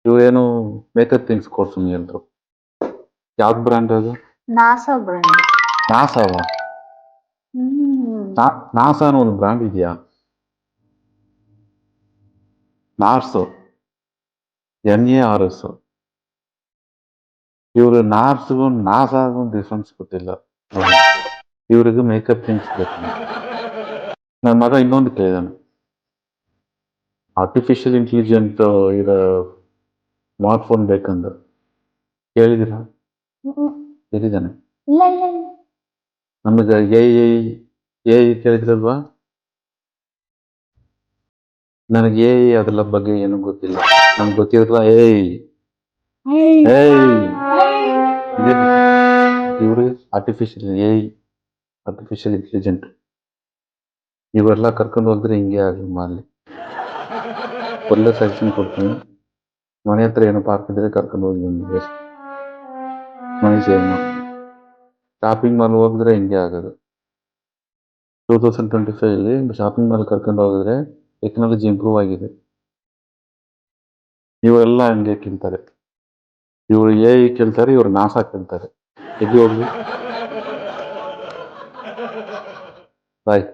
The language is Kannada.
ಇವೇನು ಮೇಕಪ್ ಥಿಂಗ್ಸ್ ಕೊಡ್ಸು ಎಲ್ರು. ಯಾವ್ದು ಬ್ರ್ಯಾಂಡ್ ಅದು? NASA brand. ನಾಸಾವ? ನಾಸಾ ಅನ್ನೋ ಒಂದು ಬ್ರ್ಯಾಂಡ್ ಇದೆಯಾ? ನಾರ್ಸು, NARS. ಇವರು ನಾರ್ಸ್ಗೂ ನಾಸಾಗೂ ಡಿಫ್ರೆನ್ಸ್ ಗೊತ್ತಿಲ್ಲ. ಇವ್ರಿಗೆ ಮೇಕಪ್ ಥಿಂಗ್ಸ್ ಬೇಕು. ನನ್ನ ಮಗ ಇನ್ನೊಂದು ಕೇಳಿದಾನೆ, ಆರ್ಟಿಫಿಷಿಯಲ್ ಇಂಟೆಲಿಜೆಂಟ್ ಇರೋ ಸ್ಮಾರ್ಟ್ ಫೋನ್ ಬೇಕಂದ. ಕೇಳಿದಿರ? ಕೇಳಿದಾನೆ. ನಮಗೆ ಎ ಕೇಳಿದ್ರಲ್ವಾ? ನನಗೆ ಅದೆಲ್ಲ ಬಗ್ಗೆ ಏನು ಗೊತ್ತಿಲ್ಲ. ನಮ್ಗೆ ಗೊತ್ತಿರಲ್ಲ. ಇವರು ಆರ್ಟಿಫಿಷಿಯಲ್ ಇಂಟೆಲಿಜೆಂಟ್. ಇವೆಲ್ಲ ಕರ್ಕೊಂಡು ಹೋದ್ರೆ ಹಿಂಗೆ ಆಗಲಿ ಮಾಡಲಿ. ಒಳ್ಳೆ ಸಜೆಷನ್ ಕೊಡ್ತೀನಿ. ಮನೆ ಹತ್ರ ಏನೋ ಪಾರ್ಕ್ ಇದ್ರೆ ಕರ್ಕೊಂಡು ಹೋಗಿ ಬಂದಿದೆ. ಮನೆ ಸೇವ್ ಮಾಡಿ. ಶಾಪಿಂಗ್ ಮಾಲ್ ಹೋಗಿದ್ರೆ ಹಿಂಗೆ ಆಗೋದು. 2025 ಶಾಪಿಂಗ್ ಮಾಲ್ ಕರ್ಕೊಂಡು ಹೋಗಿದ್ರೆ ಟೆಕ್ನಾಲಜಿ ಇಂಪ್ರೂವ್ ಆಗಿದೆ. ಇವರೆಲ್ಲ ಹಂಗೆ ಕೇಳ್ತಾರೆ. ಇವರು ಕೇಳ್ತಾರೆ, ಇವರು ನಾಸಾ ಕೇಳ್ತಾರೆ. ಎಲ್ಲಿ ಹೋಗ್ಲಿ? ಬಾಯ್.